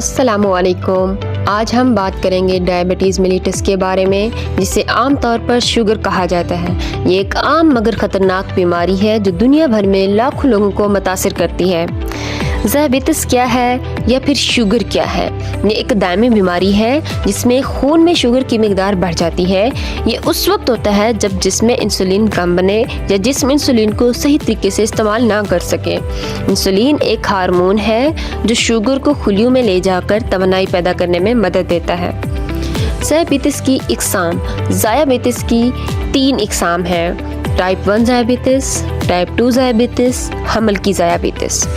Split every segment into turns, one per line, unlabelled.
السلام علیکم۔ آج ہم بات کریں گے ڈائبٹیز میلیٹس کے بارے میں، جسے عام طور پر شوگر کہا جاتا ہے۔ یہ ایک عام مگر خطرناک بیماری ہے جو دنیا بھر میں لاکھوں لوگوں کو متاثر کرتی ہے۔ ذیابیطس کیا ہے یا پھر شوگر کیا ہے؟ یہ ایک دائمی بیماری ہے جس میں خون میں شوگر کی مقدار بڑھ جاتی ہے۔ یہ اس وقت ہوتا ہے جب جسم میں انسولین کم بنے یا جسم انسولین کو صحیح طریقے سے استعمال نہ کر سکے۔ انسولین ایک ہارمون ہے جو شوگر کو خلیوں میں لے جا کر توانائی پیدا کرنے میں مدد دیتا ہے۔ ذیابیطس کی اقسام۔ ذیابیطس کی 3 اقسام ہیں: ٹائپ 1 ذیابیطس، ٹائپ 2 ذیابیطس، حمل کی ذیابیطس۔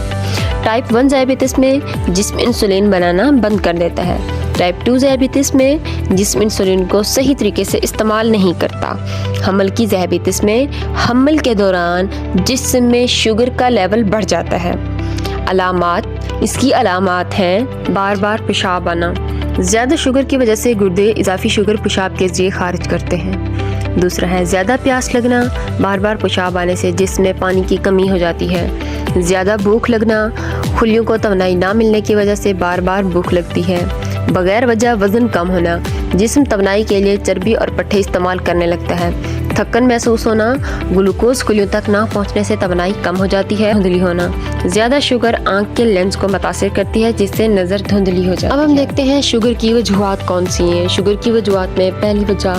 ٹائپ 1 ذیابیطس میں جسم انسولین بنانا بند کر دیتا ہے۔ ٹائپ 2 ذیابیطس میں جسم انسولین کو صحیح طریقے سے استعمال نہیں کرتا۔ حمل کی ذیابیطس میں حمل کے دوران جسم میں شوگر کا لیول بڑھ جاتا ہے۔ علامات۔ اس کی علامات ہیں: بار بار پیشاب آنا، زیادہ شوگر کی وجہ سے گردے اضافی شوگر پیشاب کے ذریعے خارج کرتے ہیں۔ دوسرا ہے زیادہ پیاس لگنا، بار بار پیشاب آنے سے جسم میں پانی کی کمی ہو جاتی ہے۔ زیادہ بھوک لگنا، خلیوں کو توانائی نہ ملنے کی وجہ سے بار بار بھوک لگتی ہے۔ بغیر وجہ وزن کم ہونا، جسم توانائی کے لیے چربی اور پٹھے استعمال کرنے لگتا ہے۔ تھکن محسوس ہونا، گلوکوز خلیوں تک نہ پہنچنے سے توانائی کم ہو جاتی ہے۔ دھندلی ہونا، زیادہ شوگر آنکھ کے لینس کو متاثر کرتی ہے جس سے نظر دھندلی ہو جاتی ہے۔ اب ہم دیکھتے ہیں شوگر کی وجوہات کون سی ہیں۔ شوگر کی وجوہات میں پہلی وجہ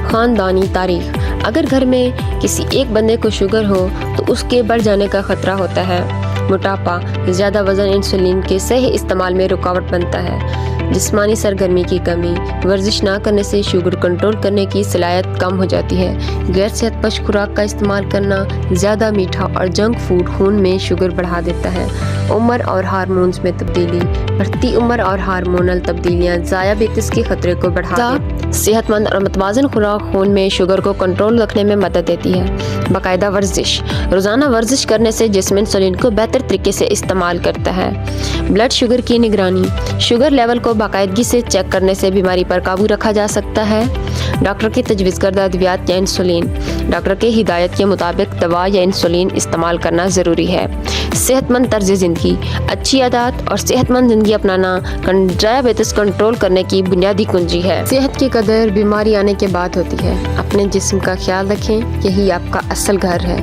خاندانی تاریخ۔ اگر گھر میں کسی ایک بندے کو شوگر ہو تو اس کے بڑھ جانے کا خطرہ ہوتا ہے۔ موٹاپا، زیادہ وزن انسولین کے صحیح استعمال میں رکاوٹ بنتا ہے۔ جسمانی سرگرمی کی کمی، ورزش نہ کرنے سے شوگر کنٹرول کرنے کی صلاحیت کم ہو جاتی ہے۔ غیر صحت بخش خوراک کا استعمال کرنا، زیادہ میٹھا اور جنک فوڈ خون میں شوگر بڑھا دیتا ہے۔ عمر اور ہارمونز میں تبدیلی، بڑھتی عمر اور ہارمونل تبدیلیاں ذیابیطس کے خطرے کو بڑھا دیتی ہیں۔ صحت مند اور متوازن خوراک خون میں شوگر کو کنٹرول رکھنے میں مدد دیتی ہے۔ باقاعدہ ورزش، روزانہ ورزش کرنے سے جسم انسولین کو بہتر طریقے سے استعمال کرتا ہے۔ بلڈ شوگر کی نگرانی، شوگر لیول کو باقاعدگی سے چیک کرنے سے بیماری پر قابو رکھا جا سکتا ہے۔ ڈاکٹر کی تجویز کردہ ادویات یا انسولین، ڈاکٹر کے ہدایت کے مطابق دوا یا انسولین استعمال کرنا ضروری ہے۔ صحت مند طرز زندگی، اچھی عادات اور صحت مند زندگی اپنانا ذیابیطس کنٹرول کرنے کی بنیادی کنجی ہے۔ صحت کی قدر بیماری آنے کے بعد ہوتی ہے۔ اپنے جسم کا خیال رکھیں، یہی آپ کا اصل گھر ہے۔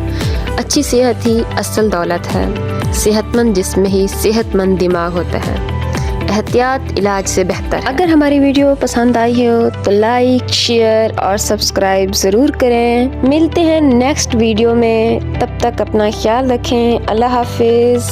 اچھی صحت ہی اصل دولت ہے۔ صحت مند جسم میں ہی صحت مند دماغ ہوتا ہے۔ احتیاط علاج سے بہتر۔ اگر ہماری ویڈیو پسند آئی ہو تو لائک، شیئر اور سبسکرائب ضرور کریں۔ ملتے ہیں نیکسٹ ویڈیو میں، تب تک اپنا خیال رکھیں۔ اللہ حافظ۔